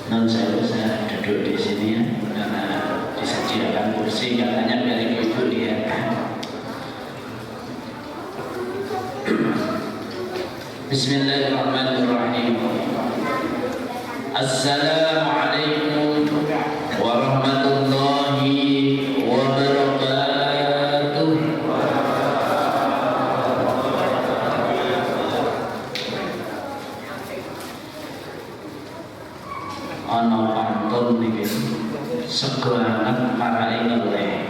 Non saya duduk di sini ya, karena disediakan kursi katanya biar ibu lihat. Bismillahirrahmanirrahim. Assalamualaikum warahmatullahi wabarakatuh. Ana pantun niki semangat marai ngeleh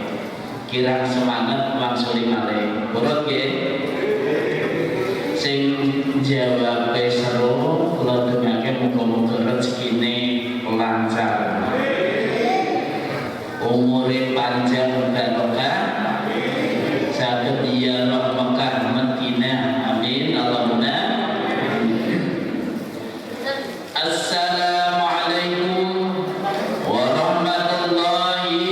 kirang semangat mangsuli malih urut nggih sing jawabe seru kula dongake muga-muga rezekine lancar umure panjang barokah saged ziarah Mekah Madinah amin Allahumma Assalamualaikum warahmatullahi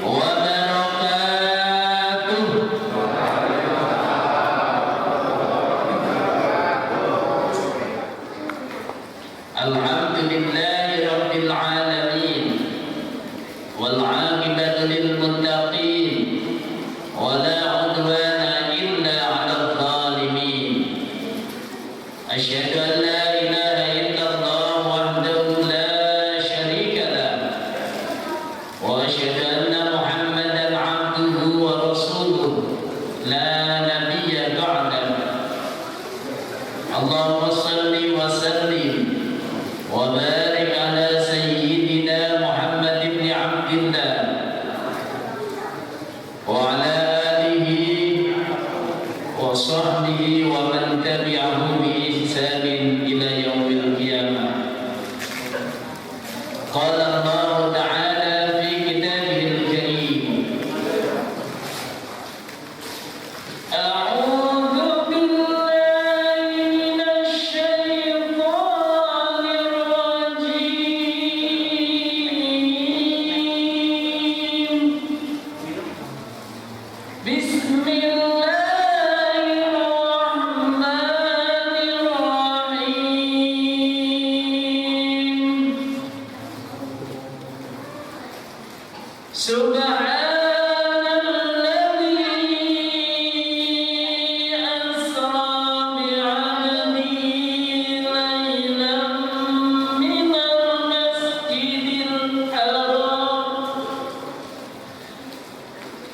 wabarakatuh. Alhamdulillahi rabbil alamin wal 'aqibatu lil muttaqin wa la 'udwana illa 'alal zalimin. Asyhadu an la ilaha illallah wahdahu la syarika lah wa asyhadu anna Muhammadan 'abduhu wa rasuluh la nabiyya ba'dahu. Allahumma shalli wa sallim wa barik ala sayyidina Muhammad ibn Abdillah wa ala alihi wa sahbihi wa man tabi'ahu bi ihsanin ila yaumil qiyamah. Qala Allah ta'ala fi kitabihil karim A'udzu billahi minasy syaithanir rajim. Bismillahirrahmanirrahim. Subhanalladzi asra bi'abdihi laylan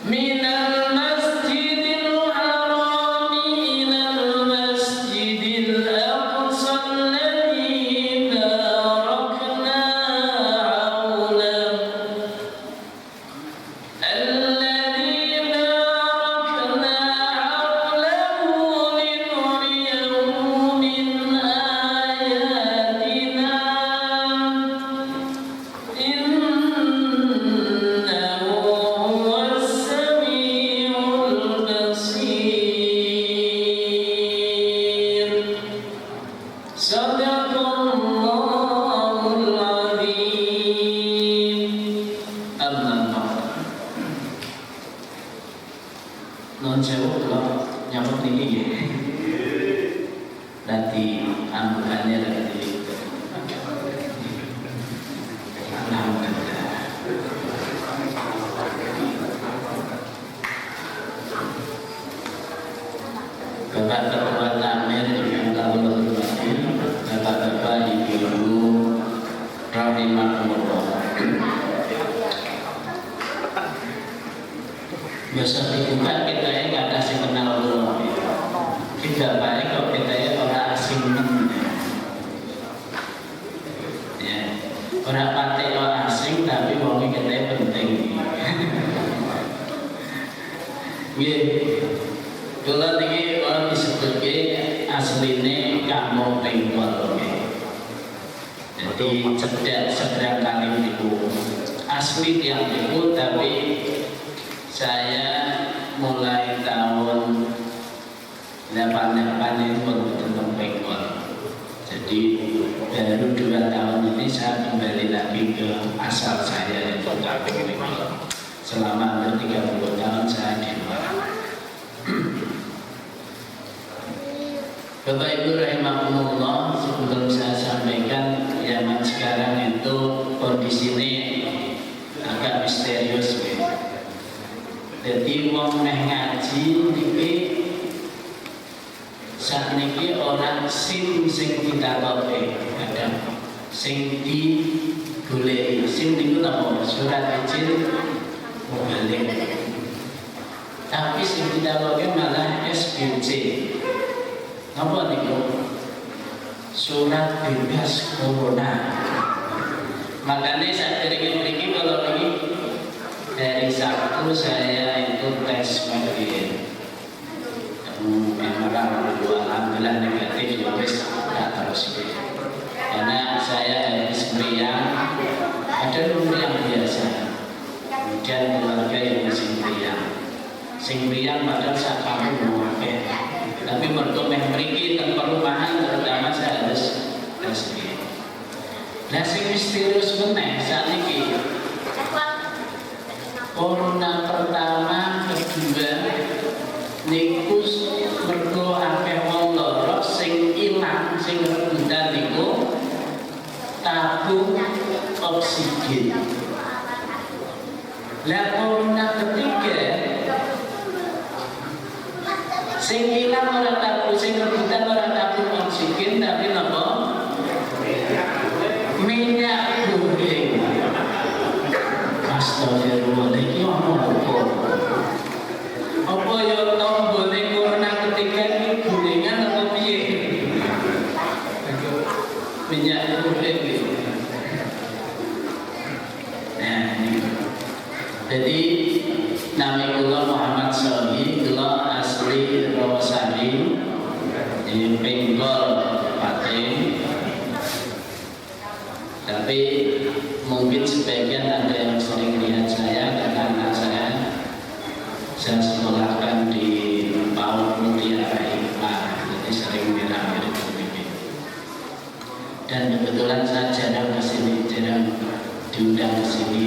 minal masjidil haram ilal masjidil aqsa alladzi barakna hawlahu linuriyahu min ayatina innahu huwas samiul basir. Sadaqallahul azim. Amma non jawab kula nyamuk niki nggih. Dadi ambulannya dadi alhamdulillah. Bapak Ketua Tamir yang kami hormati, Bapak-bapak, Ibu-ibu, rahimahumullah. Biasa dibuka kita ya nggak ada sing kenal dulu. Tidak baik kalau kita ya orang asing. Ya, orang pati orang asing tapi mau kita ya penting. Iya, kalau tinggi orang disebut aslinya kamu penggol. Jadi sedang kali itu asli tiang itu tapi saya mulai tahun 88 itu baru tentang penggol. Jadi baru 2 tahun ini saya kembali lagi ke asal saya yaitu kampung penggol. Selama hampir 30 tahun saya di luar. Bapak Ibu rahimakumullah, sebelum saya sampaikan zaman sekarang itu kondisinya agak misterius ya. Jadi wong meh ngaji niki sakniki orang sing ditakoke, ada sing digoleki, sing niku napa surat izin balik. Tapi sing ditakoke malah SBC. Apa niku? Surat bebas corona. Makanya saat mriki kalau ini dari Sabtu saya itu tes pagi. Memang alhamdulillah negatif, ya wis tak terus. Karena saya habis meriang, ada nomor yang biasa. Kemudian keluarga yang masih meriang. Sing meriang padahal sak kamu mau akeh. Tapi mergo meh mriki teng perumahan terutama saya harus tes. Nah sing misterius meneh sakniki corona pertama, kedua niku mergo akeh wong lara sing ilang, sing rebutan niku tabung oksigen. Lah corona ketiga sing ilang ora tabung, sing rebutan ora tabung oksigen, tapi napa? Minyak goreng. Astagfirullah, iki ono apa? Apa ya tombole corona ketiga iki gorengan apa piye? Minyak goreng gitu. Nah, ini. Jadi nama kula Muhammad Sohi, kula asli Rawasari di Penggol Pati. Tapi mungkin sebagian ada yang sering lihat saya karena anak saya sekolahkan di PAUD Mutiara IPA, jadi sering mirip-mirip begini. Dan kebetulan saya jarang kesini, jarang diundang ke sini.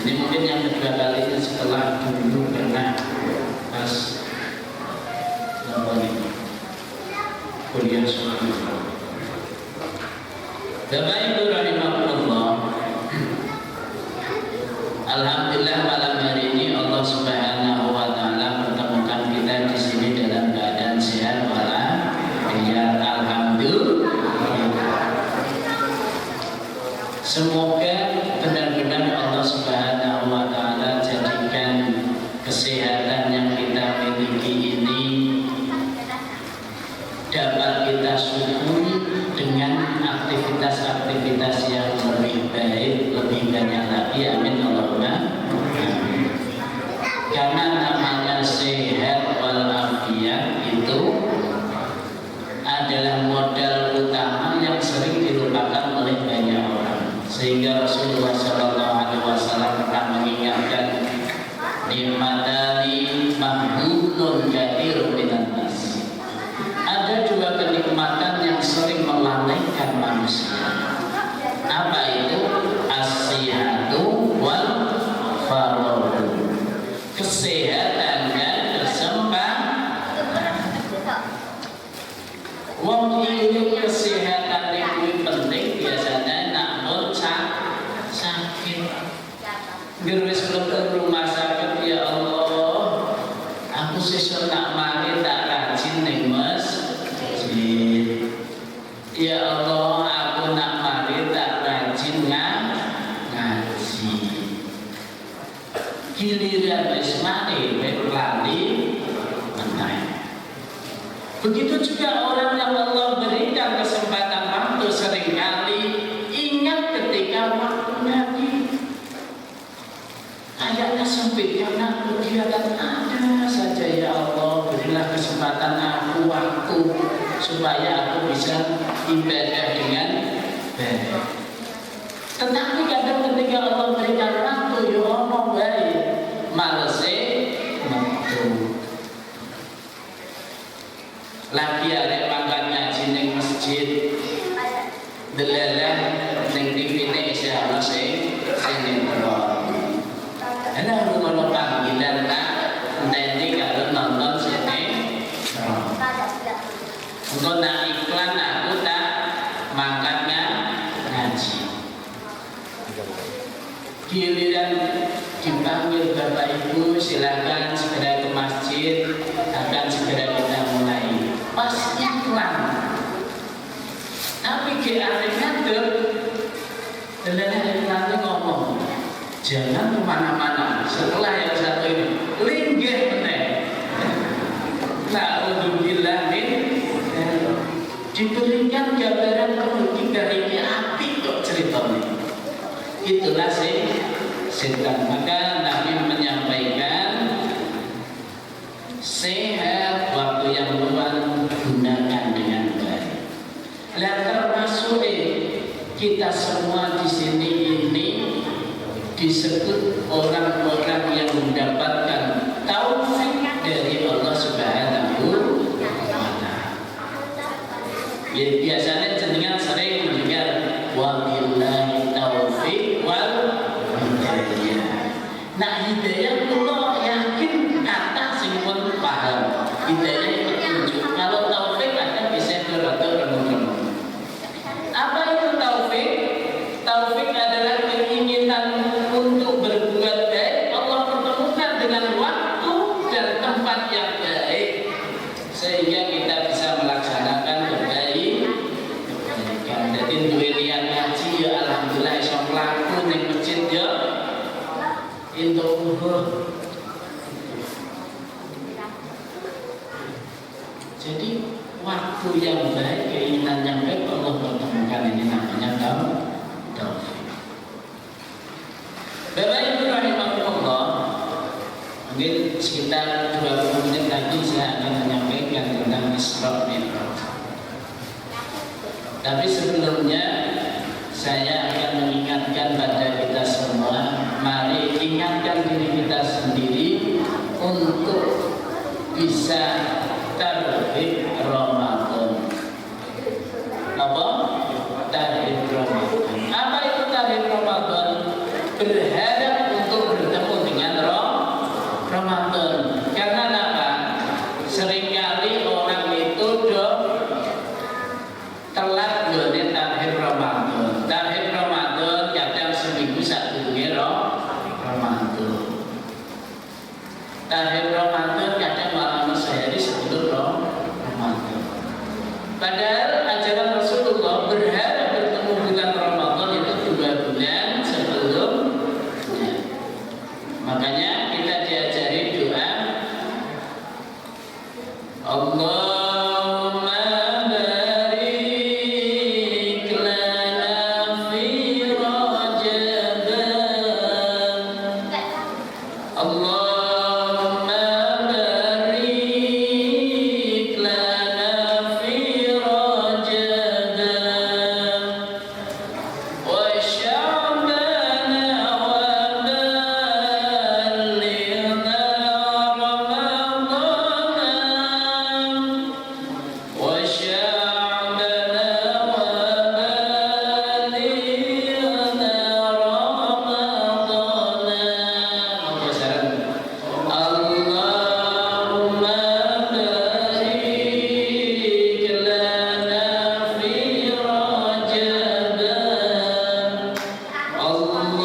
Ini mungkin yang kedua kalinya setelah dulu pernah pas kuliah sekolah. Bapak Ibu rahimahullah, alhamdulillah malam hari ini Allah Subhanahu wa taala pertemukan kita di sini dalam keadaan sehat walafiat. Alhamdulillah. Semoga benar-benar Allah Subhanahu wa taala jadikan kesehatan yang kita miliki ini dapat kita syukuri dengan aktivitas-aktivitas yang lebih baik, lebih banyak lagi. Amin Allahumma. Karena namanya sehat walafiat itu adalah modal utama yang sering dilupakan oleh banyak orang. Sehingga Rasulullah SAW pernah mengingatkan nikmatani mahmudun katsirun minan nas. Ada dua kenikmatan yang sering melalaikan manusia. Apa itu? As-sihhatu wal faraghu. Kesehatan dan kesempatan. Wong ini kesehatan itu penting biasanya namun sakit. Gerwis belum rumah sakit, ya Allah, aku sesuk tak mari tak rajin ning masjid. Ya Allah, aku nak mari tak rajin ngaji. Giliran wis mari lali meneh. Begitu juga orang yang Allah berikan kesempatan waktu seringkali ingat ketika waktu Nabi kayaknya sempit karena kegiatan ada saja. Ya Allah, berilah kesempatan aku waktu supaya aku bisa ibadah dengan baik. Tetapi kadang ketika Allah berikan waktu, ya Allah baik malese metu. Lagi ada makan ngaji ning masjid, delalah ning TV ning isih ana sing sinetron. Ana panggilan nak nanti kalau nonton sinetron. Engko nak iklan aku tak makan ngaji. Giliran dipanggil Bapak Ibu, silakan segera ke masjid, akan segera kita mulai. Pas iklan, tapi ke arek ngadep, dan iklannya ngomong, jangan kemana-mana. Setelah yang satu ini, linggih meneh. Na'udzubillah min diberikan gambaran kemudian ini api kok ceritanya. Itulah setan. Maka Nabi menyampaikan sehat waktu yang luang gunakan dengan baik. Dan termasuk kita semua di sini ini disebut orang-orang yang mendapatkan taufik dari Allah Subhanahu wa Ta'ala. Ya, biasanya jenengan sering mendengar wabillahi taufiq wal hidayah. Nah, hidayah Allah yakin kata sing pun paham. Hidayah petunjuk. Kalau taufik ada bisa remuk-remuk. Apa itu taufik? Taufik adalah keinginan untuk berbuat baik. Allah pertemukan dengan waktu dan tempat yang baik sehingga kita bisa melaksanakan kebaikan. Jadi duwe niat ngaji ya alhamdulillah iso mlaku ning masjid ya entuk. Jadi waktu yang baik, keinginan yang baik Allah pertemukan, ini namanya taufik. Bapak Ibu rahimahullah, mungkin sekitar 20 menit lagi saya akan menyampaikan tentang Isra Mi'raj. Tapi sebelumnya saya akan mengingatkan pada kita semua, mari ingatkan diri kita sendiri untuk bisa tarhib Ramadan. Apa? Tarhib Ramadan. Apa itu tarhib Ramadan? Berharap untuk bertemu dengan Ramadan. Karena apa? Seringkali orang itu telat gone tarhib Ramadan. Tarhib Ramadan kadang seminggu sadurunge Ramadan. Tarhib Ramadan kadang malah sehari sebelum Ramadan. Padahal ajaran Rasulullah berharap bertemu dengan Ramadan itu 2 bulan sebelumnya. Makanya kita diajari doa Allahumma barik lana fi Rajab. Allahumma barik lana fi Rajab wa Sya'ban wa ballighna Ramadan wa Sya'ban wa ballighna Ramadan. Apa syaratnya? Allahumma barik lana fi Rajab. Allahumma barik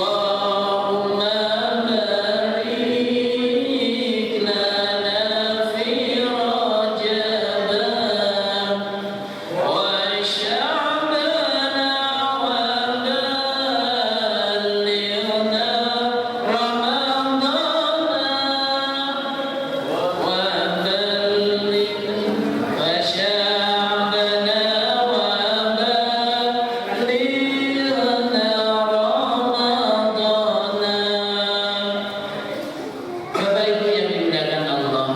lana fi Rajab wa Sya'ban wa ballighna Bapak Ibu yang dimuliakan Allah,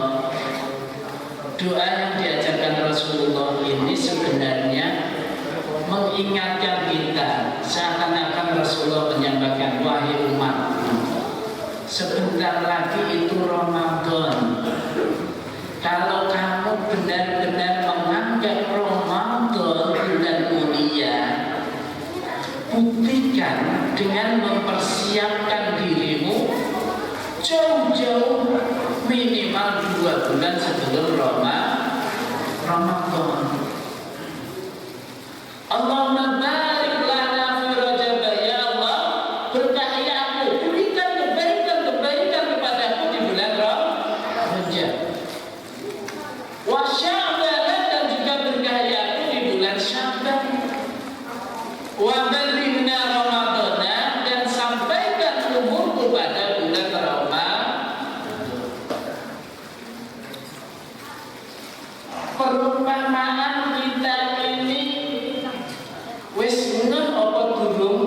doa yang diajarkan Rasulullah ini sebenarnya mengingatkan kita, seakan-akan Rasulullah menyampaikan, wahai umatku, sebentar lagi itu Ramadan. Kalau kamu benar-benar menganggap Ramadan bulan mulia, buktikan dengan mempersiapkan dirimu jauh-jauh minimal 2 bulan sebelum Ramadan. Allahumma barik lana fi Rajab, ya Allah, berkahi aku, berikan kebaikan kepadaku di bulan Rajab. Wa Sya'ban, dan juga berkahi aku di bulan Sya'ban. Wa balighna Ramadan, dan sampaikan umurku pada bulan Ramadan. Perumpamaan kita ini wis ngeh apa durung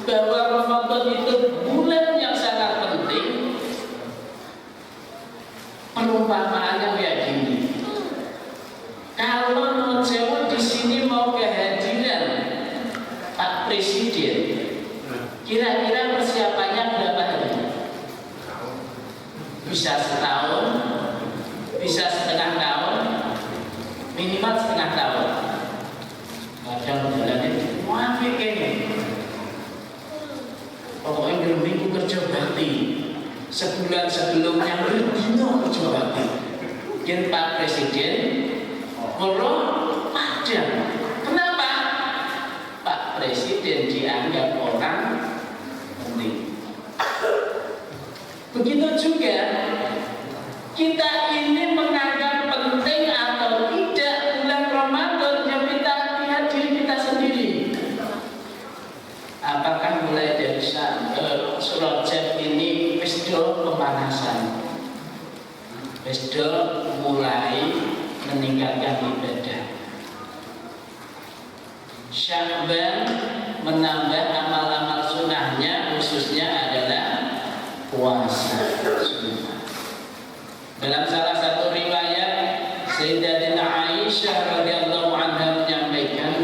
bahwa Ramadan itu bulan yang sangat penting. Perumpamaannya kayak gini. Kalau non sewu di sini mau kehadiran Pak Presiden, kira-kira persiapannya berapa hari? Bisa setahun, bisa setengah tahun, minimal setengah tahun. Kadang bulan itu muafik ini. Pokoknya belum minggu kerja bakti, sebulan sebelumnya berdino kerja bakti. Mungkin Pak Presiden kalau padam. Kenapa? Pak Presiden dianggap orang penting. Begitu juga kita ini menganggap penting atau tidak bulan Ramadan, yang kita lihat diri kita sendiri. Apakah mulai dari surat Rajab ini wis do pemanasan, wis do mulai meningkatkan ibadah. Sya'ban menambah amal-amal sunnahnya, khususnya adalah puasa sunnah. Dalam salah satu riwayat, Sayyidatina Aisyah radhiyallahu anha menyampaikan,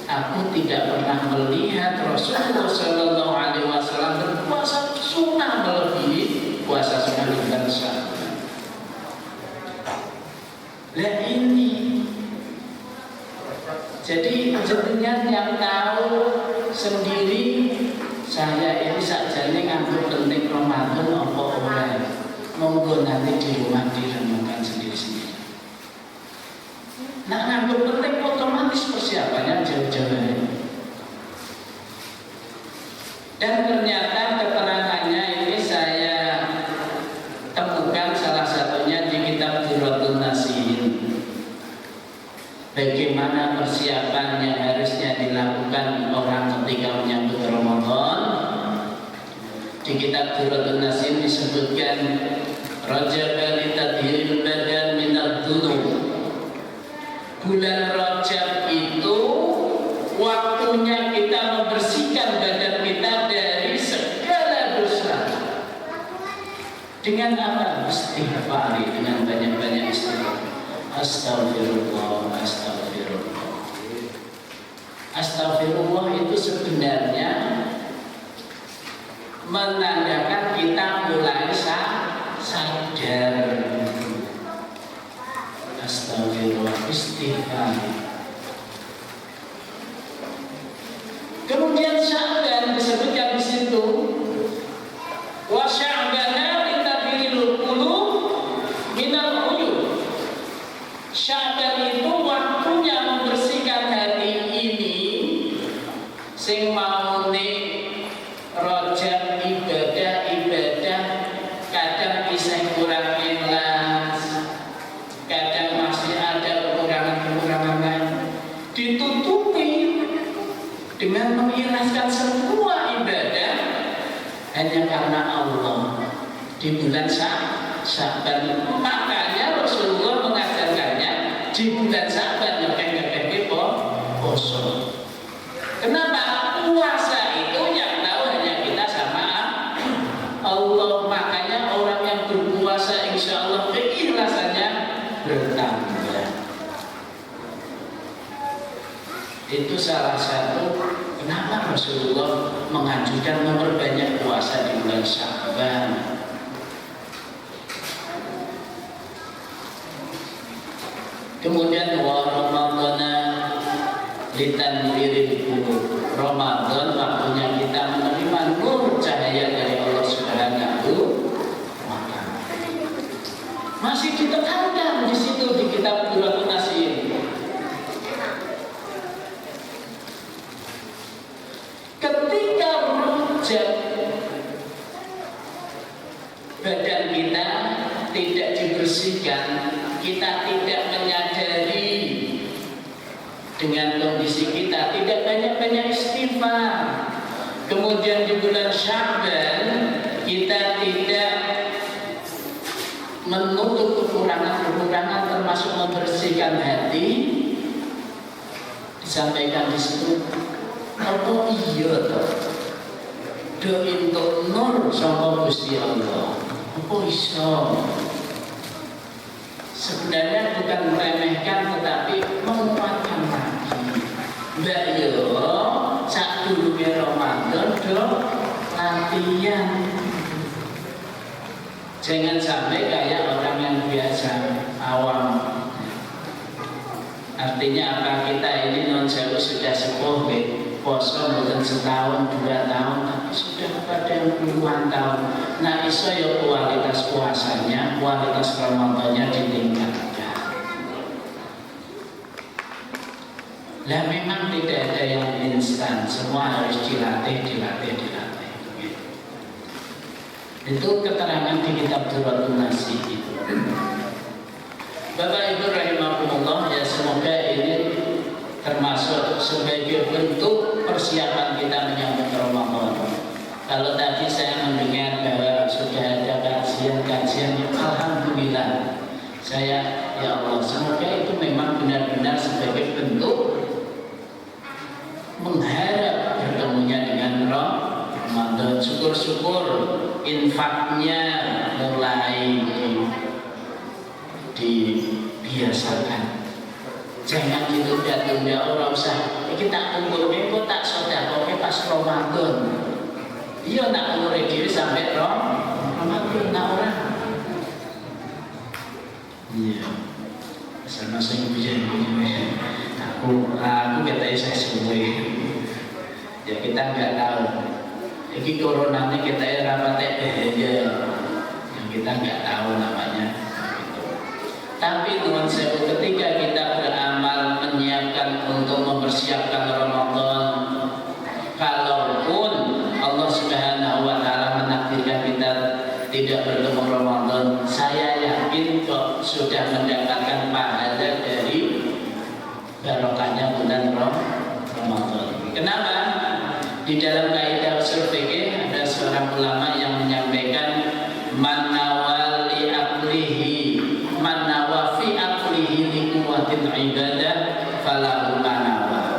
aku tidak pernah melihat Rasulullah sallallahu alaihi wasallam berpuasa sunnah melebihi puasa sunnah di bulan Sya'ban. Lah ini, jadi jenengan yang tahu sendiri, saya ini sakjane nganggep penting Ramadan apa ora. Monggo nanti di rumah direnungkan sendiri-sendiri. Nah, nganggep penting otomatis persiapannya jauh-jauh hari. Dan ternyata keterangannya ini saya temukan salah satunya di kitab Durratun Nasihin. Bagaimana persiapan yang harusnya dilakukan orang ketika menyambut Ramadan. Di kitab Durratun Nasihin disebutkan Rajab litadhiril badan minad dzunub. Bulan Rajab itu waktunya kita membersihkan badan kita dari segala dosa. Dengan apa? Istighfar, dengan banyak-banyak istighfar. Astagfirullah, astagfirullah. Astagfirullah itu sebenarnya menandakan kita mulai sadar. Astagfirullah, istighfar. Kemudian Sya'ban disebutkan di situ, wa Sya'bana litadhiril qulub minal uyub. Sya'ban itu waktunya membersihkan hati ini, sing mau nih Rajab ibadah kadang bisa kurang ikhlas, kadang masih ada kekurangan lain, ditutupi dengan mengikhlaskan semua ibadah hanya karena Allah di bulan Sya'ban. Makanya Rasulullah mengajarkannya di bulan Sya'ban nyepeng-nyepeng poso. Kenapa? Puasa itu yang tahu hanya kita sama Allah. Makanya orang yang berpuasa insya Allah keikhlasannya bertambah. Itu salah satu kenapa Rasulullah menganjurkan memperbanyak puasa di bulan Sya'ban. Kemudian wa Ramadana litanwiril qulub. Ramadan waktunya kita menerima nur cahaya dari Allah Subhanahu wa ta'ala. Masih ditekankan di situ di kitab Durratun Nasihin. membersihkan, kita tidak menyadari dengan kondisi kita, tidak banyak-banyak istighfar. Kemudian di bulan Sya'ban kita tidak menutup kekurangan-kekurangan termasuk membersihkan hati. Disampaikan di situ, apa iya toh do entuk nur saka Gusti Allah. Apa iso? Sebenarnya bukan meremehkan tetapi menguatkan lagi. Mbak yo sak durunge Ramadan do latihan. Jangan sampai kayak orang yang biasa awam. Artinya apa, kita ini non sewu sudah sepuh, poso bukan setahun 2 tahun, tapi sudah pada yang puluhan tahun. Nah iso ya kualitas puasanya, kualitas Ramadannya ditingkatkan. Lah memang tidak ada yang instan, semua harus dilatih. Itu keterangan di kitab Durratun Nasi itu. Bapak Ibu rahimakumullah, ya semoga ini termasuk sebagai bentuk persiapan kita menyambut Ramadan. Kalau tadi saya mendengar bahwa sudah ada kajian, alhamdulillah. Saya ya Allah, semoga itu memang benar-benar sebagai bentuk mengharap bertemunya dengan Ramadan. Syukur-syukur infaknya mulai dibiasakan. Jangan ditunda-tunda, orang usah kita umurnya kok tak sedekahke pas Ramadan. Iya nak umure dhewe sampai Ramadan nak ora. Iya. Sama sing biyen aku kata saya suwe. Ya kita nggak tahu. Ini corona ini kita rapatek bahaya yang kita nggak tahu namanya. Tapi nuwun sewu, ketika kita beramal menyiapkan untuk mempersiapkan Ramadan, kalaupun Allah Subhanahu wa taala menakdirkan kita tidak bertemu Ramadan, saya yakin kok sudah mendapatkan pahala dari barokahnya bulan Ramadan. Kenapa? Di dalam kaidah usul fikih ada seorang ulama yang menyampaikan man nawa fi aqlihi li quwwatin ibadah falahu manawa.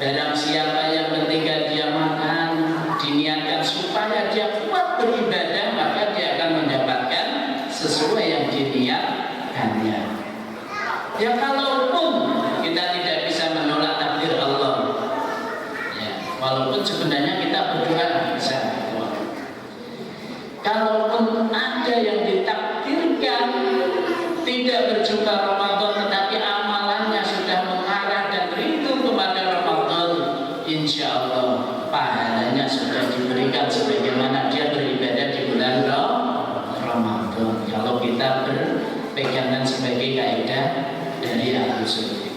Barang siapa yang ketika dia makan diniatkan supaya dia kuat beribadah, maka dia akan mendapatkan sesuai yang diniatkannya. Ya kalaupun kita tidak bisa menolak takdir Allah, walaupun sebenarnya kita berdoa bisa. Kalaupun ada yang ditakdirkan tidak berjumpa Ramadan tetapi amalannya sudah mengarah dan rindu kepada Ramadan, insya Allah pahalanya sudah diberikan sebagaimana dia beribadah di bulan Ramadan. Kalau kita berpegangan sebagai kaidah dari Al-Sunnah.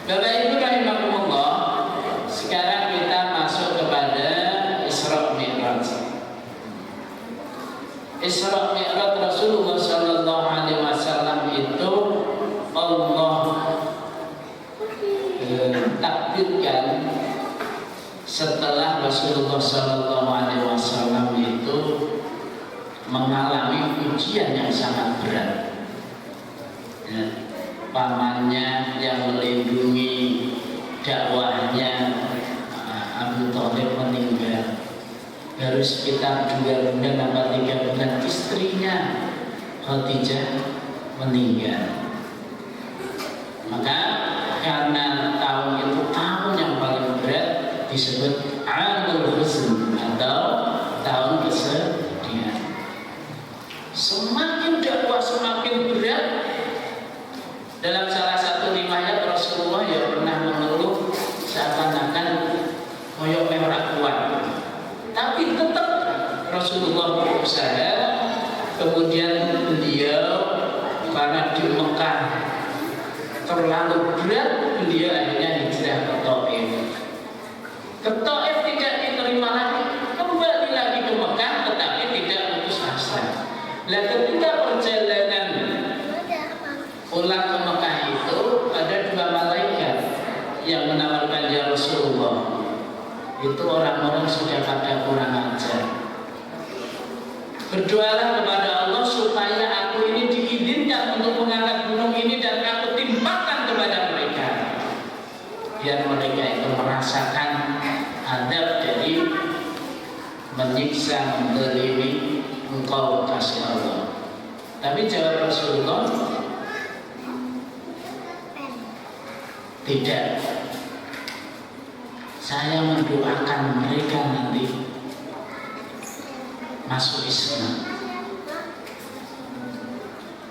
Bapak Ibu rahimakumullah, sekarang kita masuk kepada Isra Mi'raj. Isra Mi'raj Rasulullah Sallallahu Alaihi Wasallam itu Allah takdirkan setelah Rasulullah Sallallahu Alaihi Wasallam itu mengalami ujian yang sangat berat. Pamannya yang melindungi dakwahnya Abu Thalib meninggal. Baru sekitar 2 bulan atau 3 bulan istrinya Khadijah meninggal. Maka karena tahun itu tahun yang paling berat, disebut Amul Huzn atau tahun kesedihan. Semakin dakwah semakin berat. Dalam salah satu riwayat Rasulullah ya pernah mengeluh seakan-akan koyok merah kuat, tapi tetap Rasulullah berusaha. Kemudian beliau karena di Mekah terlalu berat, beliau akhirnya hijrah ke Taif. Ke Taif tidak diterima lagi, kembali lagi ke Mekah, tetapi tidak putus asa. Lalu ketika itu orang-orang sudah pada kurang ajar. Berdoalah kepada Allah supaya aku ini diizinkan untuk mengangkat gunung ini dan aku timpakan kepada mereka, biar mereka itu merasakan adab dari menyiksa, menzalimi engkau kasih Allah. Tapi jawab Rasulullah, tidak. Saya mendoakan mereka nanti masuk Islam.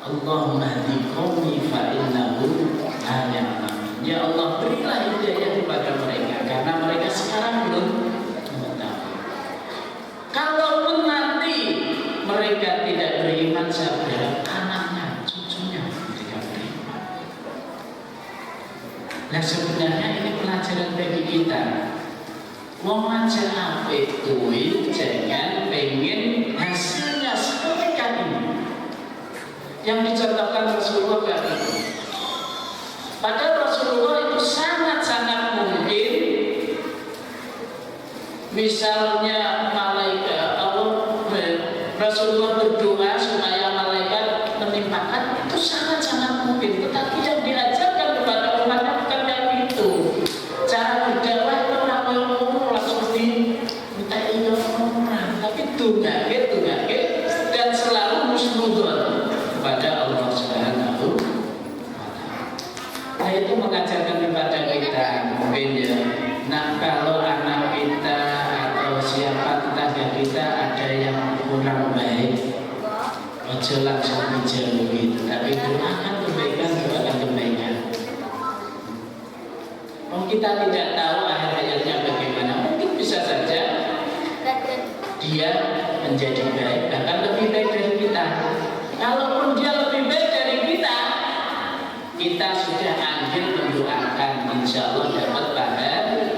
Allahumma hdi qaumi fa innahum la ya'lamun. Ya Allah, berilah hidayah kepada mereka karena mereka sekarang belum mengetahui. Kalaupun nanti mereka tidak beriman, saya berharap anaknya, cucunya mereka beriman. Nah, sebenarnya ini pelajaran bagi kita. Wong aja apik kuwi jangan pengen hasilnya seperti ini. Yang dicontohkan Rasulullah kan itu. Padahal Rasulullah itu sangat-sangat mungkin misalnya malaikat Allah, Rasulullah berdoa supaya malaikat menimpakan, itu sangat-sangat mungkin. Tetapi yang diajarkan kepada umatnya bukan kayak gitu. Cara berdakwah itu langsung minta orang, tapi tunggaket dan selalu husnudzon kepada Allah Subhanahu wa Ta'ala. Nah, itu mengajarkan kepada kita mungkin ya. Nah, kalau anak kita atau siapa tetangga kita ada yang kurang baik, ojo langsung dijauhi, tapi doakan kebaikan. Kita tidak tahu akhir hayatnya bagaimana. Mungkin bisa saja dia menjadi baik, bahkan lebih baik dari kita. Kalaupun dia lebih baik dari kita, kita sudah anjir mendoakan, insya Allah dapat pahala.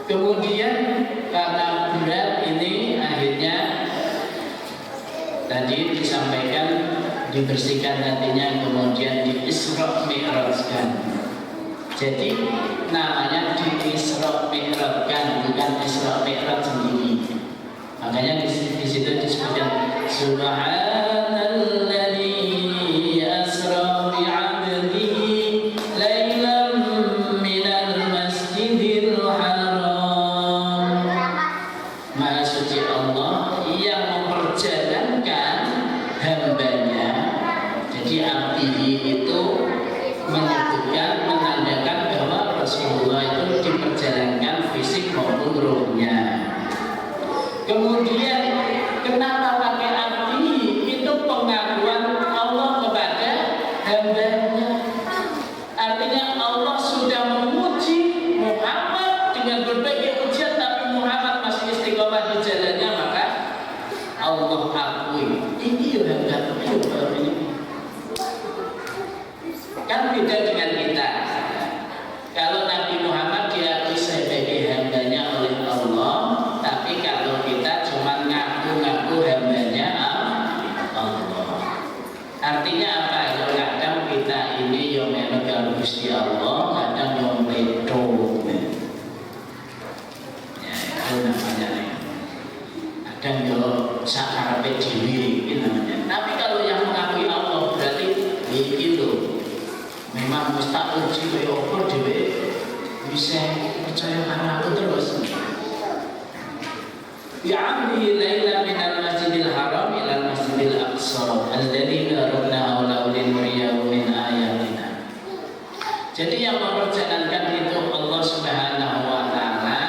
Kemudian karena berat ini akhirnya tadi disampaikan dibersihkan hatinya, kemudian di Isra Mi'rajkan. Jadi namanya di Isra Mi'rajkan, bukan Isra Mi'raj sendiri. Makanya di situ disebutkan Subhanalladzi asra bi'abdihi lailan minal masjidil haram. Maha suci Allah yang memperjalankan hambanya. Jadi abdihi itu menyebutkan, menandakan bahwa Rasulullah itu diperjalankan fisik maupun rohnya. Kemudian kenapa pakai abdihi? Itu pengakuan Allah kepada hambanya. Artinya Allah sudah memuji Muhammad dengan berbagai ujian, tapi Muhammad masih istiqomah di jalannya, maka Allah akui. Ini ini kan beda dengan kita. Kalau Nabi Muhammad diakui sebagai hambanya oleh Allah, tapi kalau kita cuma ngaku-ngaku hambanya Allah. Artinya apa? Kadang kita ini yang memegang Gusti Allah, kadang yang medo. Ya, itu namanya. Kadang yang sakarepe dhewe itu namanya. Tapi kalau yang mengakui Allah berarti iki lho. Memang mustahil jiwa opo dhewe bisa percaya karena aku terus. Bi'amdihi laila minal masjidil haram ilal masjidil aqsa alladzi barakna hawlahu linuriyahu min ayatina. Jadi yang memperjalankan itu Allah Subhanahu wa Ta'ala.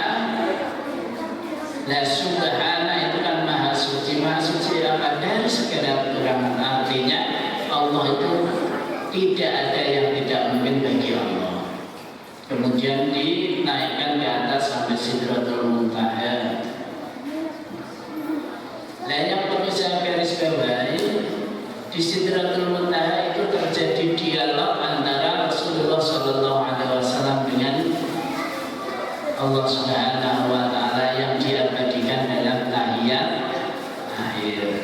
La subhana itu kan maha suci. Maha suci apa? Dari segala kekurangan. Artinya Allah itu tidak ada yang tidak mungkin bagi Allah. Kemudian dinaikkan ke atas sampai Sidratul Muntaha. Nah, yang perlu saya garis bawahi, di Sidratul Muntaha itu terjadi dialog antara Rasulullah SAW dengan Allah Subhanahu wa Ta'ala yang diabadikan dalam tahiyat akhir.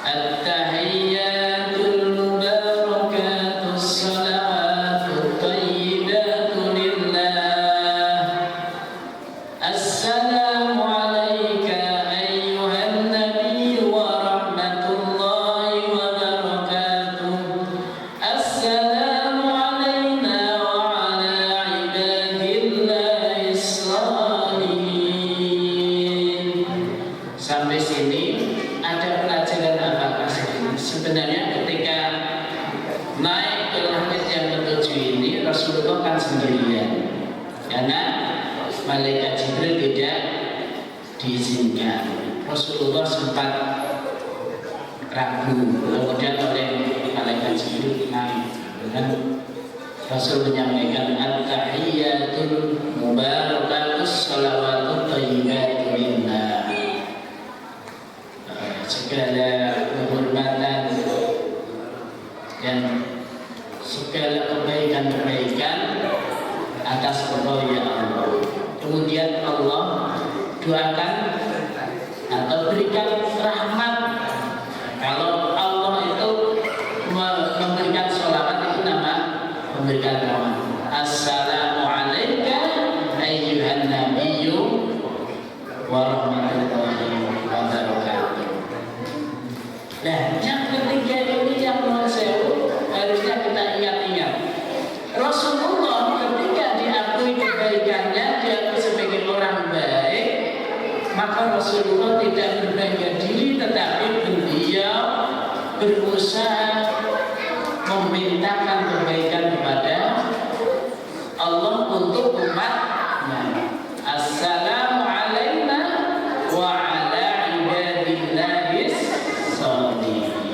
At-tahiyyatul mubarakat, as-salawatut thayyibatu lillah Sebenarnya ketika naik ke langit yang ketujuh ini Rasulullah kan sendirian, karena malaikat Jibril tidak diizinkan. Rasulullah sempat ragu, kemudian oleh malaikat Jibril naik, dan Rasul menyampaikan at-tahiyyatul mubarakatus shalawatut thayyibatu lillah. Segala kehormatan dan segala kebaikan-kebaikan atas Allah ya Allah. Kemudian Allah doakan atau berikan rahmat. Kalau Allah itu memberikan sholawat itu nama memberikan rahmat. Assalamu alayka ayyuhan nabiyyu wa rahmatullahi wa barakatuh. Nah, yang ketiga ini yang menurut saya harusnya kita ingat-ingat. Rasulullah ketika diakui kebaikannya, diakui sebagai orang baik, maka Rasulullah tidak berbangga diri, tetapi beliau berusaha memintakan kebaikan kepada Allah untuk umatnya. Assalamu alayna wa ala ibadillahis sholihin.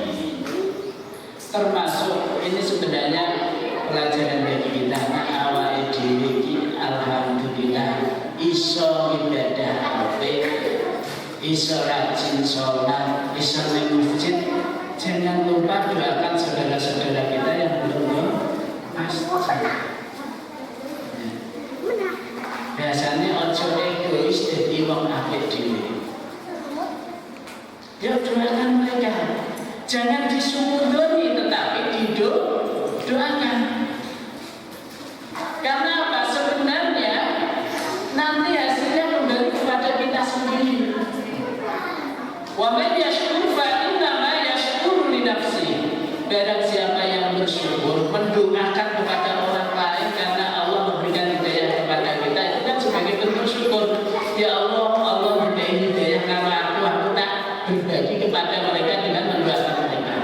Termasuk ini sebenarnya pelajaran bagi kita, awake dhewe iki alhamdulillah iso ibadah apik, iso rajin sholat, iso ning masjid. Jangan lupa doakan saudara-saudara kita yang belum ke masjid. Biasanya ojo egois dadi wong apik dhewe. Ya doakan mereka. Jangan disudoni, tetapi didoakan. Karena apa? Sebenarnya nanti hasilnya kembali kepada kita sendiri. Wa man yashkur fa innama yashkuru li nafsi. Barang siapa yang bersyukur, mendoakan kepada orang lain karena Allah memberikan hidayah kepada kita, itu kan sebagai bentuk syukur. Ya Allah, Allah memberi hidayah karena aku tak berbagi kepada mereka dengan mendoakan mereka.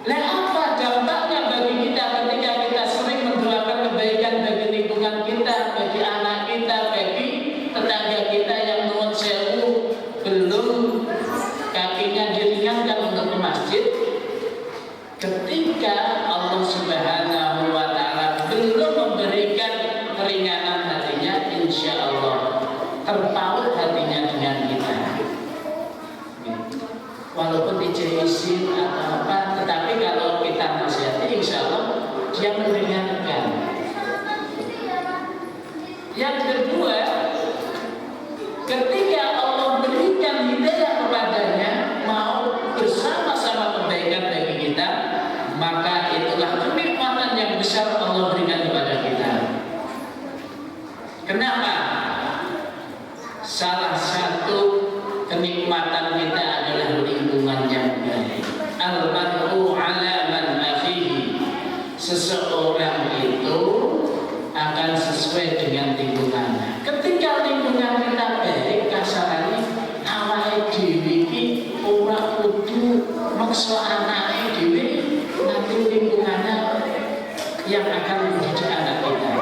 Lah apa dampaknya bagi kita ketika kita sering mendoakan kebaikan bagi lingkungan kita, bagi anak kita, bagi tetangga kita yang nuwun sewu belum kakinya diringankan untuk ke masjid? Ketika Allah Subhanahu wa ta'ala belum memberikan keringanan hatinya, insya Allah terpaut hatinya dengan kita. Walaupun izin atau apa, tetapi kalau kita nasihati, insya Allah dia meringankan. Yang kedua, ketika Allah berikan hidayah kepadanya, mau bersama-sama kebaikan bagi kita, maka itulah kenikmatan yang besar Allah berikan kepada kita. Kenapa? Salah satu kenikmatan kita adalah lingkungan yang baik. Al-mar'u 'ala man akhihi. Seseorang itu akan sesuai dengan lingkungannya. Ketika lingkungan kita baik, kasarannya awake dhewe iki ora kudu maksa anake dhewe nanti lingkungannya yang akan mendidik anak kita.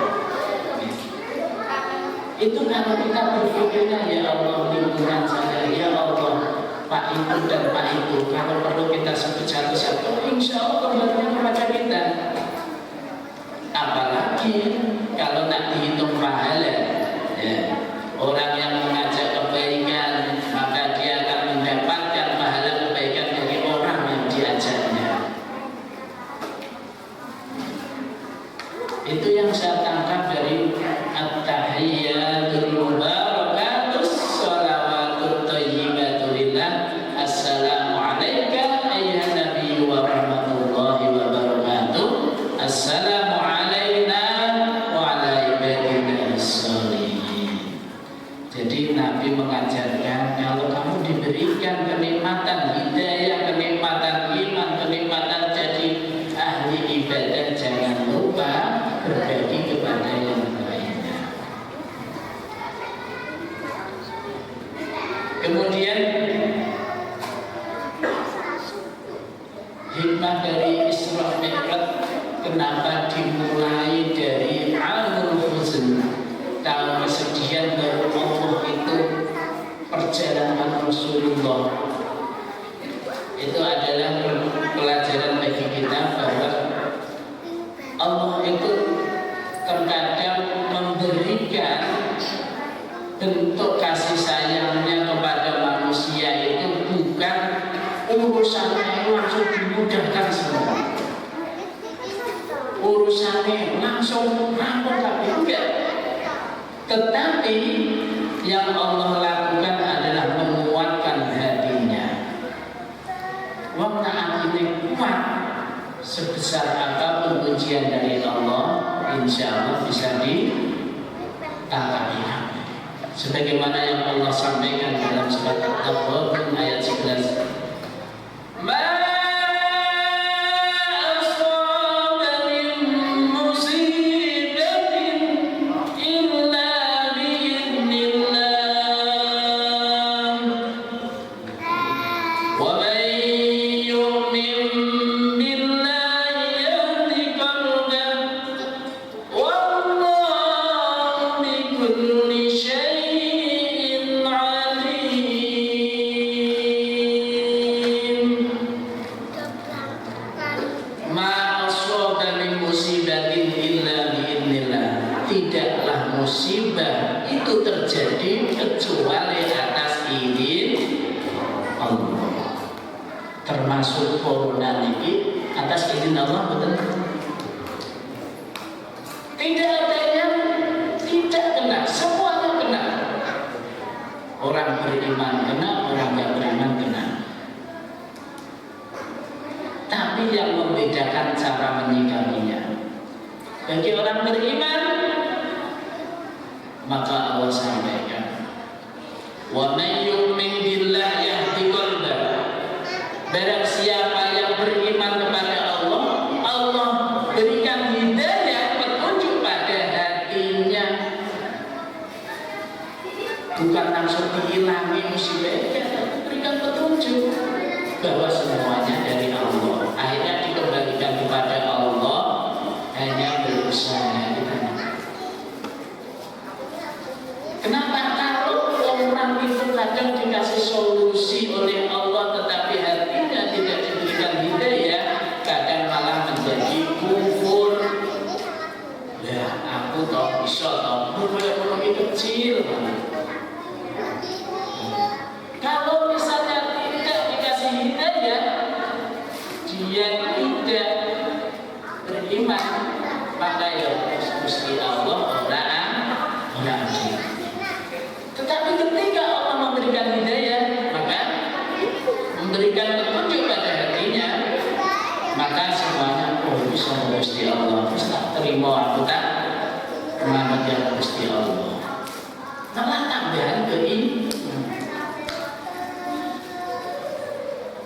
Itu kalau kita berpikirnya, ya Allah lingkungan saya, ya Allah Pak Ibu dan Pak Ibu, kalau perlu kita sebut satu-satu, insya Allah kembalinya kepada kita. Apalagi kalau nak dihitung pahala, ya, orang yang mengajak kebaikan, maka dia akan mendapatkan pahala kebaikan dari orang yang diajaknya. Itu yang saya tangkap dari at-tahiyyatul mubarakatus shalawatut thayyibatu lillah. Assalamu alayka ayyuhan nabiyyu wa rahmatullahi wa barakatuh. Assalamu alayna wa ala ibadillahis sholihin. Jadi Nabi mengajarkan, kalau kamu diberikan kenikmatan hidayah, kenikmatan iman, kenikmatan jadi ahli ibadah, jangan lupa berbagi kepada yang lainnya. Kemudian kenapa dimulai dari Amul Huzn, tahun kesedihan baru Allah itu perjalanan Rasulullah. Itu adalah pelajaran bagi kita bahwa Allah itu terkadang memberikan bentuk kasih sayangnya kepada manusia itu bukan urusannya langsung dimudahkan semua, urusannya langsung rampung tapi enggak. Tetapi yang Allah lakukan adalah menguatkan hatinya. Wong nak ini kuat, sebesar apapun ujian dari Allah, insya Allah bisa ditangani. Sebagaimana yang Allah sampaikan dalam surat At-Taghabun ayat 11. Tidaklah musibah itu terjadi kecuali atas izin Allah. Termasuk corona ini atas izin Allah, betul? Tidak ada yang tidak kena, semuanya kena. Orang beriman kena, orang tidak beriman kena. Tapi yang membedakan cara menyikapinya. Bagi orang beriman, maka Allah sampaikan, wa may yu'min billahi yahdi qalbah. Barang siapa yang beriman kepada Allah, Allah berikan hidayah, petunjuk pada hatinya. Bukan langsung dihilangi musibahnya, tapi berikan petunjuk bahwa semuanya dari Allah. Akhirnya dikembalikan kepada Allah, hanya berusaha. Kenapa kalau orang itu kadang dikasih solusi oleh Allah tetapi hatinya tidak diberikan hidayah, kadang malah menjadi kufur. Ya, aku tahu bisa tahu mulai kecil. Kalau misalnya tidak dikasih hidayah, dia tidak beriman, maka ya mesti Allah orang. Tetapi ketika Allah memberikan hidayah, maka memberikan petunjuk pada hatinya, maka semuanya bisa Gusti Allah. Bisa terima aku tak menganut yang Gusti Allah. Malah tambahan ke ini.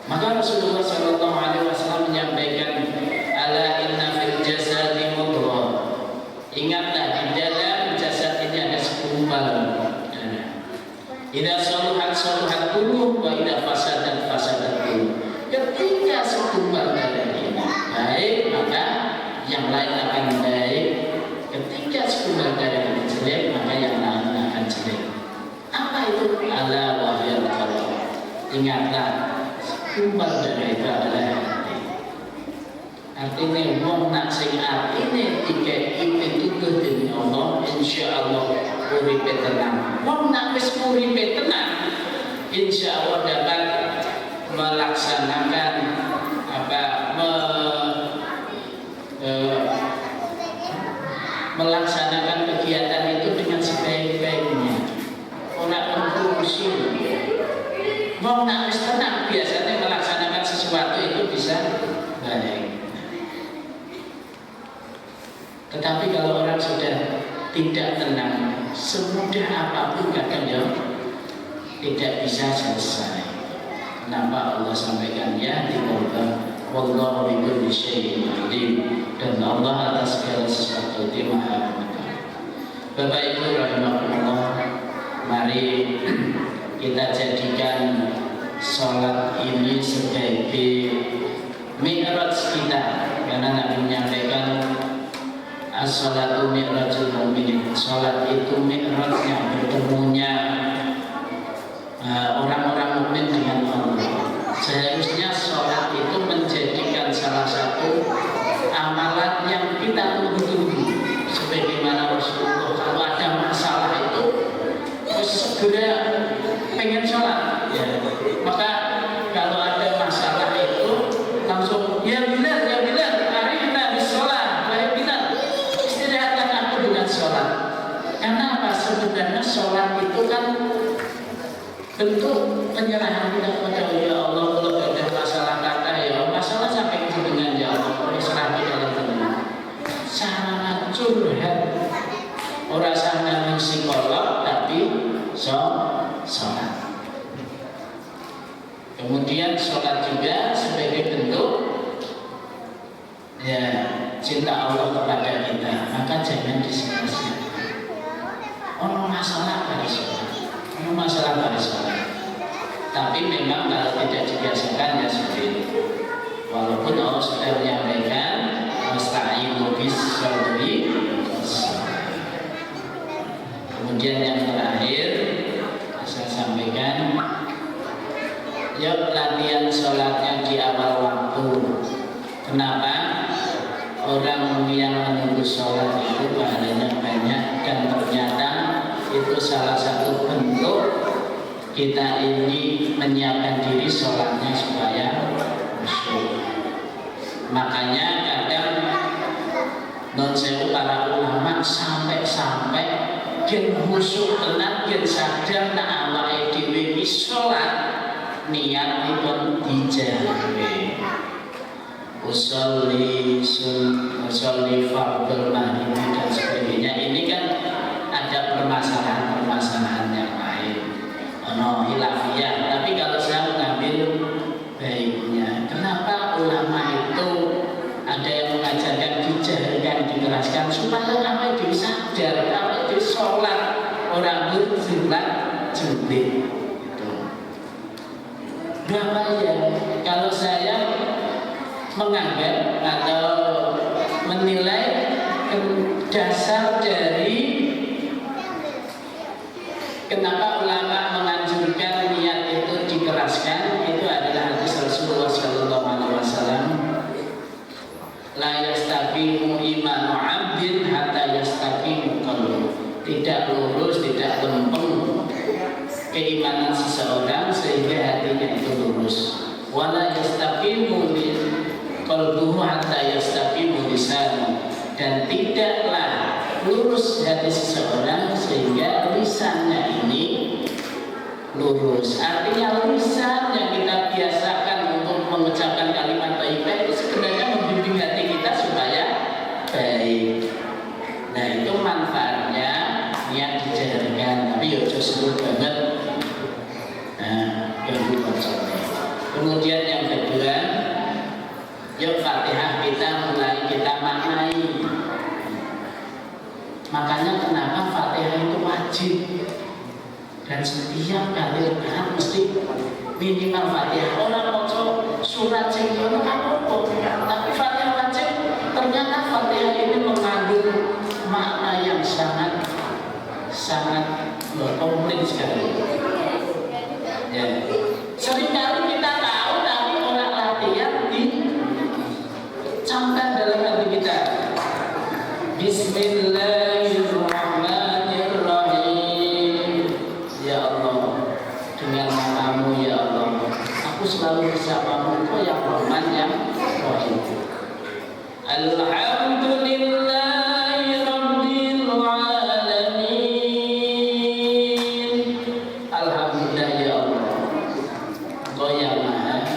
Maka Rasulullah SAW menyampaikan, ala inna fil jasadi mudghah. Ingatlah di dalam jasad ini ada segumpal. Idza saluhat saluhat kullu wa idza fasadat fasadat kullu. Ketika segumpal darah ini baik, maka yang lain akan baik. Ketika segumpal darah ini jelek, maka yang lain akan jelek. Apa itu? Ala wa fil qalb. Ingatlah, segumpal darah itu adalah hati. Artinya wong nak sing atine dikek pitutuh dening Allah, insyaallah uripe tenang. Wong nak wis uripe tenang, insyaallah dapat melaksanakan melaksanakan kegiatan itu dengan sebaik-baiknya. Ora berfungsi. Wong nak wis tenang biasanya melaksanakan sesuatu itu bisa baik. Tetapi kalau orang sudah tidak tenang, semudah apapun kadang ya tidak bisa selesai. Kenapa Allah sampaikan ya tiba-tiba wallahu bi kulli syai'in alim, dan Allah atas segala sesuatu itu Maha mengetahui. Bapak Ibu rahimakumullah, mari kita jadikan sholat ini sebagai mi'raj kita karena Nabi menyampaikan as-salatu mi'rajul mu'minin, salat itu mi'rajnya, bertemunya orang-orang mukmin dengan Allah. Seharusnya salat itu menjadikan salah satu amalan yang kita tunggu-tunggu, sebagaimana Rasulullah kalau ada masalah itu segera pengen sholat ya. Maka kalau ada masalah itu langsung ya Bilal, arifna bis sholat, wahai Bilal, istirahatkan aku dengan sholat. Karena apa? Sebenarnya sholat itu kan bentuk penyerahan kita kepada ya Allah. Kalau ada masalah kata ya masalah sampai dengan ya Allah, serah kita dalam tenang. Sarana curhat, orang sarana psikolog tapi sholat. Kemudian sholat juga sebagai bentuk ya cinta Allah kepada kita, maka jangan disia-siakan. Orang masalah pada sholat, orang masalah pada sholat. Tapi memang kalau tidak dibiasakan ya sulit. Walaupun Allah sudah menyampaikan wasta'inu bis-sabri. Kemudian yang terakhir saya sampaikan, yuk latihan sholatnya di awal waktu. Kenapa? Orang yang menunggu sholat itu pahalanya banyak, dan ternyata itu salah satu bentuk kita ini menyiapkan diri sholatnya supaya khusyuk. Makanya kadang non-sewu para ulama sampai gen khusyuk tenan, gen sadar nak awake dhewe iki salat niatipun dijawe. Usolli fardhu maghrib dan sebagainya. Ini kan ada permasalahan yang lain. Ono hilafiyah. Tapi kalau saya mengambil baiknya, kenapa ulama itu ada yang mengajarkan dijaharkan, dikeraskan supaya awake dhewe sadar, awake dhewe sholat orang berzilat julid. Berapa ya? Kalau saya menganggap atau menilai dasar dari kenapa ulama menganjurkan niat itu dikeraskan, itu adalah hadis Rasulullah SAW. La yastaqimu imanu 'abdin hatta yastaqimu qalbuh. Tidak lurus, tidak lempeng keimanan seseorang sehingga hatinya itu lurus. Wala yastaqimu qalbuhu hatta yastaqimu lisanuhu. Dan tidaklah lurus hati seseorang sehingga lisannya ini lurus. Artinya lisan yang kita biasakan untuk mengucapkan kalimat thayyibah itu sebenarnya membimbing hati kita supaya baik. Nah itu manfaatnya niat dijaharkan, tapi ya seluruh banget. Nah, yang contohnya. Kemudian yang kedua, yuk Fatihah kita mulai kita maknai. Makanya kenapa Fatihah itu wajib, dan setiap kali rakaat mesti minimal Fatihah. Orang mau surat sing ngono apa-apa, tapi Fatihah wajib. Ternyata Fatihah ini mengandung makna yang sangat komplit sekali. Ya. Seringkali kita tahu tapi orang latihan dicamkan dalam hati kita. Bismillahirrahmanirrahim. Ya Allah, dengan namamu ya Allah, aku selalu bersamamu, Kau yang Rahman yang Rahim. Alhamdulillahi Rabbil Alamin. Alhamdulillah ya Allah, Kau yang Maha,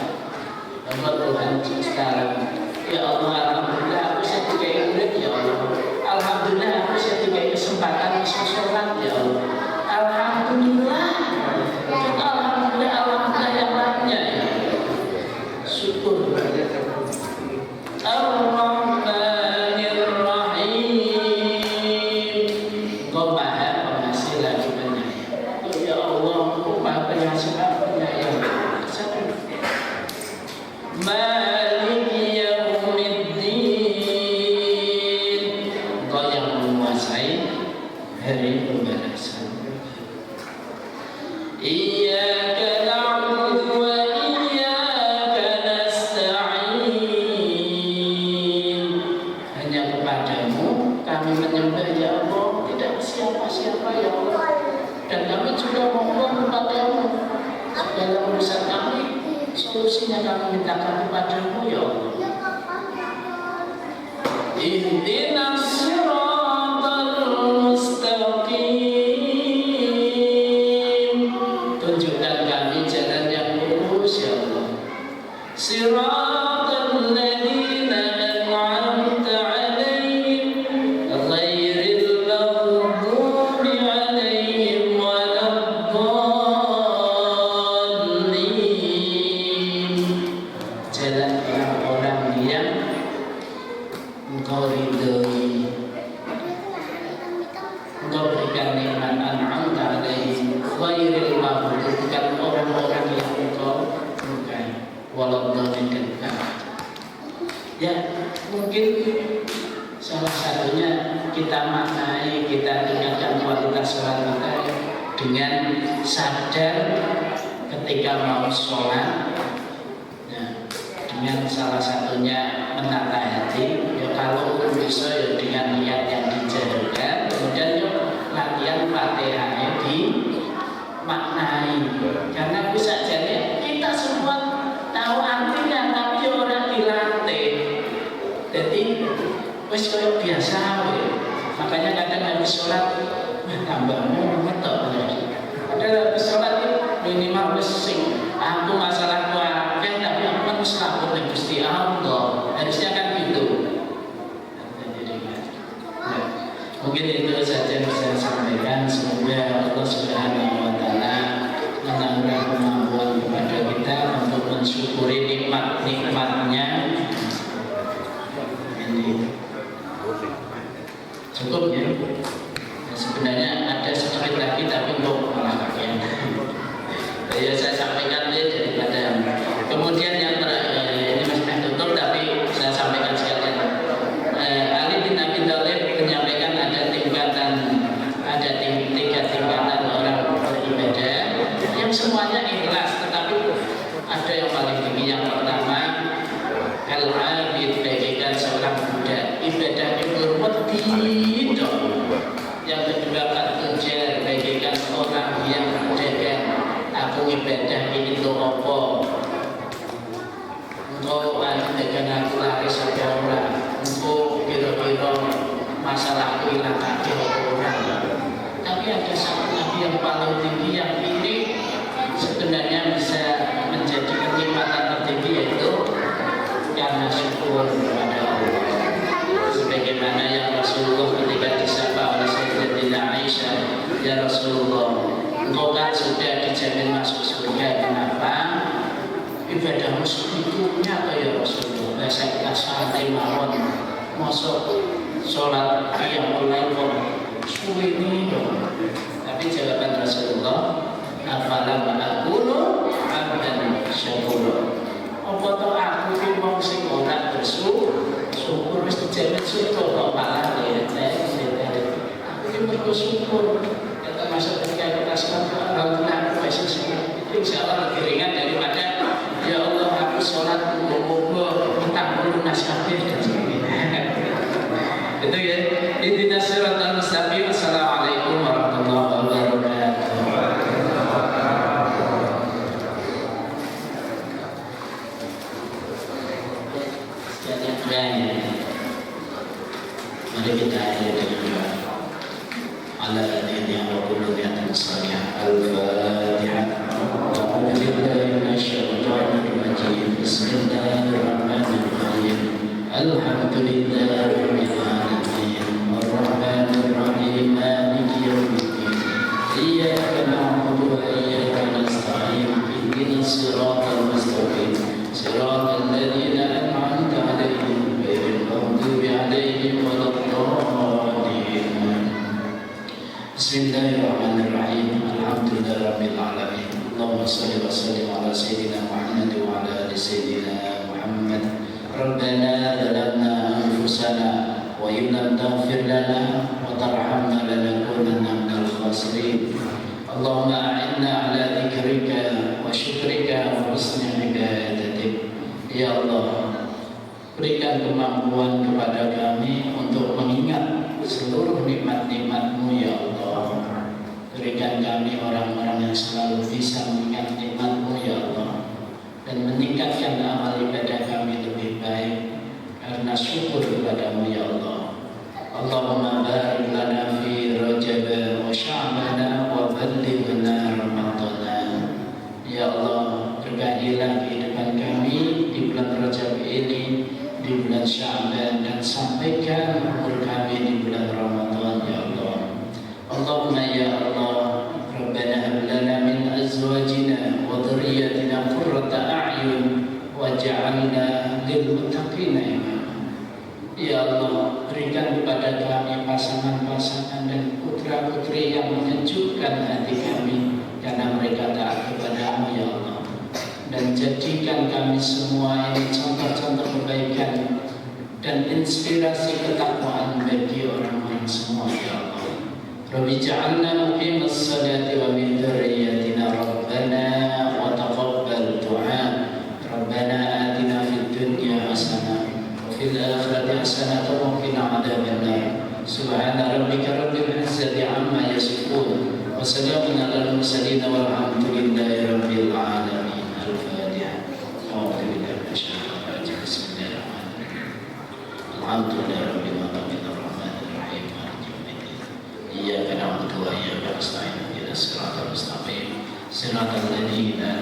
Engkau Tuhan sekarang. Ya Allah, alhamdulillah aku sedikit urip ya Allah. Alhamdulillah aku sedikit kesempatan bisa sholat ya Allah. Alhamdulillah. Alhamdulillah yang lainnya ya. Syukur. Ar-Rahmanir-Rahim. Kau Maha Pengasih lagi Penyayang. Ya Allah, Kau Maha Pengasih lagi Penyayang. Maliki yaumiddin. Solusinya kami mintakan kepadamu ya Allah. Ihdinas siratal mustaqim. Tunjukkan kami jalan yang lurus ya Allah. Siratal ladzina an'amta 'alaihim ghairil maghdubi 'alaihim waladdallin. Jalan orang-orang yang Engkau ridhoi, Engkau berikan nikmat an'amta 'alaihim ghairil maghdubi, bukan orang-orang yang Engkau murkai, waladdallin kan. Ya, mungkin salah satunya kita maknai, kita tingkatkan kualitas sholat kita dengan sadar ketika mau sholat. Dengan salah satunya menata hati, ya kalau bisa ya dengan niat yang dijalankan, kemudian ya latihan Fatihahnya dimaknai, karena bisa jadi kita semua tahu artinya tapi ya orang dilatih, jadi wis kayak biasa we. Makanya kadang habis sholat tambahmu ngetok lagi, padahal habis sholat minimal wis sing aku masalahku akeh tapi aku kan selamat ning Gusti Allah. Harusnya kan gitu. Nah, mungkin itu saja yang bisa saya sampaikan. Semoga Allah Subhanahu wa taala menambah kemampuan kepada kita untuk mensyukuri nikmat-nikmatnya. Ini cukup ya. Sebenarnya ada sedikit lagi tapi untuk malah bagian. Ya saya sampaikan dia daripada kemudian yang terakhir ini masih tutup tapi saya sampaikan sekalian. Ali bin Abi Thalib menyampaikan ada tiga tingkatan orang beribadah yang semuanya ikhlas, tetapi ada yang paling tinggi. Yang pertama al-abid, bagaikan seorang budak, ibadah itu tidak. Yang kedua al-tujar, bagaikan orang yang dagang. Aku ibadah ini untuk apa? Engkau dengan aku laris ada orang. Engkau kira-kira masalahku hilang kaki orang. Tapi ada satu lagi yang paling tinggi, yang ini sebenarnya bisa menjadi kenikmatan tertinggi, yaitu karena syukur kepada Allah. Sebagaimana yang Rasulullah ketika disapa oleh Sayyidatina Aisyah, ya Rasulullah, engkau kan sudah dijamin masuk surga, kenapa ibadahmu segitu nyata ya Rasulullah? Saya kita santai mawon, masuk sholat qiyamul lail kok suwi ini dong. Tapi jawaban Rasulullah, afalam aqulu abdan syakur. Apa to aku ki wong sing ora bersyukur wis dijamin surga kok malah ya aku ki bersyukur. Termasuk ketika kita sholat, alhamdulillah aku masih sholat, itu insya Allah lebih ringan daripada ya Allah aku sholat moga-moga mentang lunas kabeh dan sebagainya. Itu ya. Ihdinas siratal mustaqim. Assalamualaikum warahmatullahi wabarakatuh. Mari kita akhiri dengan doa. على الذين وكل نعمة صالحة. الفاتحة. أعوذ بالله من الشيطان الرجيم. بسم الله الرحمن الرحيم. الحمد لله رب العالمين الرحمن الرحيم مالك يوم الدين إياك نعبد وإياك نستعين اهدنا الصراط المستقيم صراط الذين أنعمت عليهم غير المغضوب عليهم ولا الضالين. Bismillahirrahmanirrahim. Alhamdulillahirabbil alamin. Allahumma shalli wa sallim ala sayyidina Muhammad wa ala ali sayyidina Muhammad. Rabbana zalamna anfusana wa in lam taghfir lana wa tarhamna lanakunanna minal khasirin. Allahumma a'inna ala dzikrika wa syukrika wa husni ibadatik. Ya Allah, berikan kemampuan kepada kami untuk mengingat seluruh nikmat-nikmat-Mu ya Allah. Berikan kami orang-orang yang selalu bisa mengingat nikmat-Mu ya Allah. dan meningkatkan amal ibadah kami lebih baik karena syukur kepadamu ya Allah. Allahumma barik lana fi Rajab wa Sya'ban wa ballighna Ramadan. Ya Allah, berkahilah kehidupan kami di bulan Rajab ini, di bulan Sya'ban, dan sampaikan umur kami di bulan Ramadan ya Allah. Allahumma ya Allah, Rabbana hab lana min azwajina wa dhurriyyatina qurrata a'yun waj'alna lil muttaqina imama. Ya Allah, berikan kepada kami pasangan-pasangan dan putra-putri yang menyejukkan hati kami karena mereka taat kepada-Mu ya Allah. Dan jadikan kami semua ini contoh-contoh kebaikan dan inspirasi ketakwaan bagi orang-orang semua ya Allah. Rabbi ja'alna muqimas salati wa min dzurriyyatina rabbana wa taqabbal du'a. Rabbana atina fid dunya hasanah wa fil akhirati hasanah wa qina adzabannar. Subhana rabbika rabbil izzati amma yasifun wa salamun alal mursalin walhamdulillahi rabbil alamin. Al-Fatihah. A'udzu billahi minasyaitonir rajim. Bismillahirrahmanirrahim. Alhamdulillahi rabbil alamin arrahmanir rahim maliki yaumiddin. Iyyaka na'budu wa iyyaka nasta'in ihdinas siratal mustaqim siratal ladzina